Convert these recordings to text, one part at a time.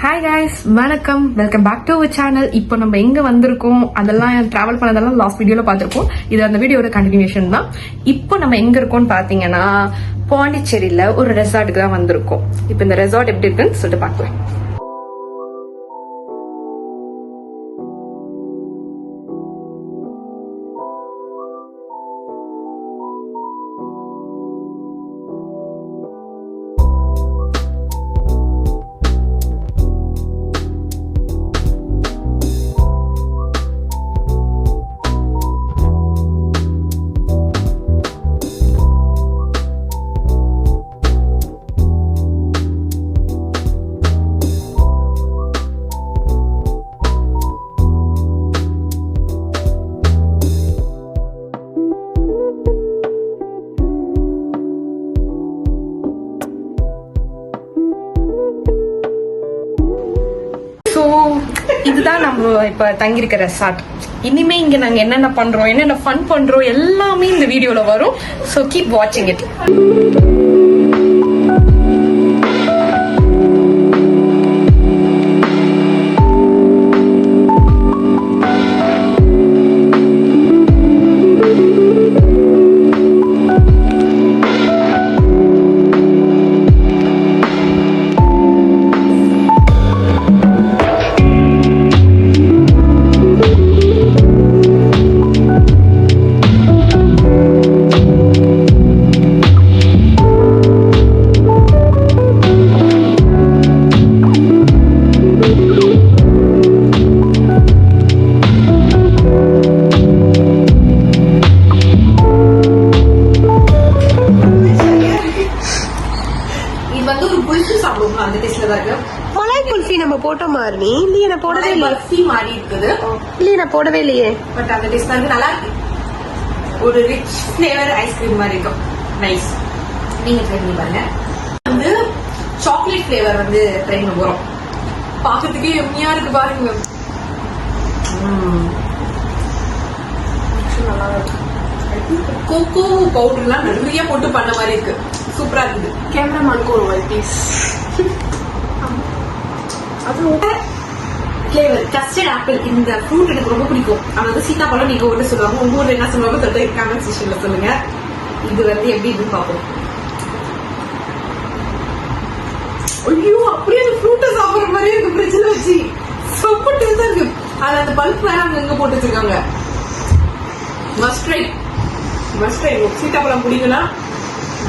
Hi guys, வணக்கம். Welcome back to our channel. இப்போ நம்ம எங்க வந்திருக்கோம் அதெல்லாம் டிராவல் பண்ணதெல்லாம் லாஸ்ட் வீடியோல பார்த்திருக்கோம். இது அந்த வீடியோட கண்டினியூஷன் தான். இப்போ நம்ம எங்க இருக்கோம்னு பாத்தீங்கன்னா பாண்டிச்சேரியில ஒரு ரெசார்ட்டுக்கு தான் வந்திருக்கோம். இப்போ இந்த ரெசார்ட் எப்படி இருக்குன்னு சொல்லிட்டு பார்க்கலாம். இதுதான் நம்ம இப்ப தங்கியிருக்க ரெசார்ட். இனிமே இங்க நாங்க என்னென்ன பண்றோம், என்னென்ன ஃபன் பண்றோம் எல்லாமே இந்த வீடியோல வரும். சோ கீப் வாட்சிங் இட். மலாய் குல்ஃபி நம்ம போட்ட மாதிரி இல்லையே, நான் போடவே இல்லை. பர்ஃபி மாதிரி இருக்குது இல்லையே, நான் போடவே இல்லையே. பட் அந்த டேஸ்ட் வந்து நல்லா இருக்கு. ஒரு ரிச் ஃபிளேவர் ஐஸ்கிரீம் மாதிரி இருக்கும். நைஸ். நீங்க ட்ரை பண்ணி பாருங்க. வந்து சாக்லேட் ஃபிளேவர் வந்து ட்ரை பண்ண போறோம். பாக்கிறதுக்கே எம்மியா இருக்கு பாருங்க. நல்லா இருக்கு. கோகோ பவுடர்லாம் நிறைய போட்டு பண்ண மாதிரி இருக்கு. சூப்பரா இருக்குது. கேமராமேனுக்கு ஒரு பீஸ். அது ஃபிளேவர் கஸ்டர்ட் ஆப்பிள். இந்த ஃப்ரூட் எனக்கு ரொம்ப பிடிக்கும். அது வந்து சீதாப்பழம் நீங்க ஒன்று சொல்லுவாங்க, உங்க ஊர்ல என்ன சொல்லுவாங்க சொல்லிட்டு கமெண்ட் செக்ஷன்ல சொல்லுங்க. இது வந்து எப்படி இருக்குன்னு பார்ப்போம். ஐயோ, அப்படியே அந்த ஃப்ரூட்டை சாப்பிடுற மாதிரியே இருக்கு. ஃப்ரிட்ஜ்ல வச்சு ரொம்ப டேஸ்டா இருக்கு. அது அந்த பல்ப் வேற அங்க எங்க போட்டு வச்சிருக்காங்க. Must try. சீதாப்பழம் பிடிக்கும்னா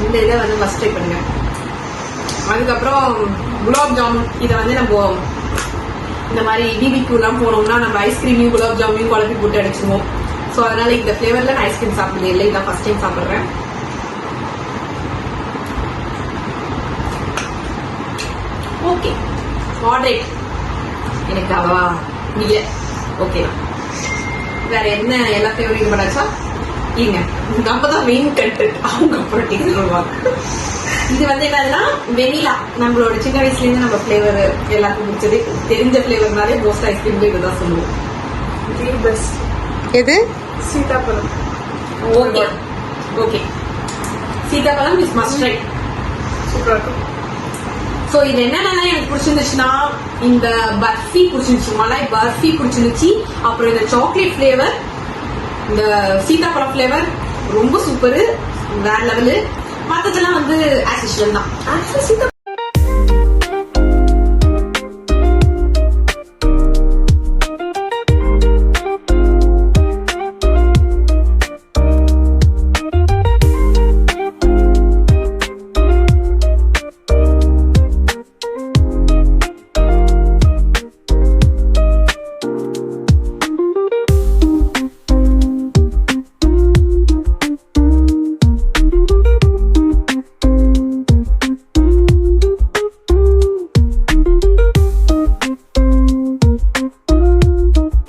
இந்த இதை வந்து மஸ்ட் ட்ரை பண்ணுங்க. அதுக்கப்புறம் குலாப் ஜாமுன். இதை வந்து நம்ம இந்த மாதிரி பிபிக்யூ எல்லாம் போனோம்னா நம்ம ஐஸ்கிரீமையும் குலாப் ஜாமுனையும் குழப்பி போட்டு அடிச்சிருவோம். ஸோ அதனால இந்த ஃபிளேவர்ல நான் ஐஸ்கிரீம் சாப்பிடுறது இல்லை. இதான் ஃபர்ஸ்ட் டைம் சாப்பிடுறேன். Okay, moderate. எனக்கு அவ்வளவா இல்ல. ஓகே, வேற என்ன எல்லா ஃபிளேவரையும் பண்ணாச்சா? இல்லைங்க, நம்ம தான் மெயின் கண்டென்ட். அவங்க அப்புறம் டேஸ்ட் சொல்லுவாங்க. இது வந்து என்னதுன்னா வெனிலா. நம்மளோட சின்ன வயசுல இருந்து நம்ம ஃபிளேவர் எல்லாருக்கும் பிடிச்சது தெரிஞ்ச ஃபிளேவர்னாலே மோஸ்ட் ஐஸ்கிரீம் இதுதான் சொல்லுவோம். எது? சீதாப்பழம். ஓகே ஓகே, சீதாப்பழம் இஸ் மஸ்ட் ட்ரை. சூப்பரா இருக்கும். சோ இது என்னென்னலாம் எனக்கு பிடிச்சிருந்துச்சுன்னா, இந்த பர்ஃபி பிடிச்சிருந்துச்சு, மலாய் பர்ஃபி பிடிச்சிருந்துச்சு. அப்புறம் இந்த சாக்லேட் ஃபிளேவர், இந்த சீதாப்பழம் ஃபிளேவர் ரொம்ப சூப்பரு, வேற லெவலு. மற்றதெல்லாம் வந்து ஆஸ் யூஷுவல் தான்.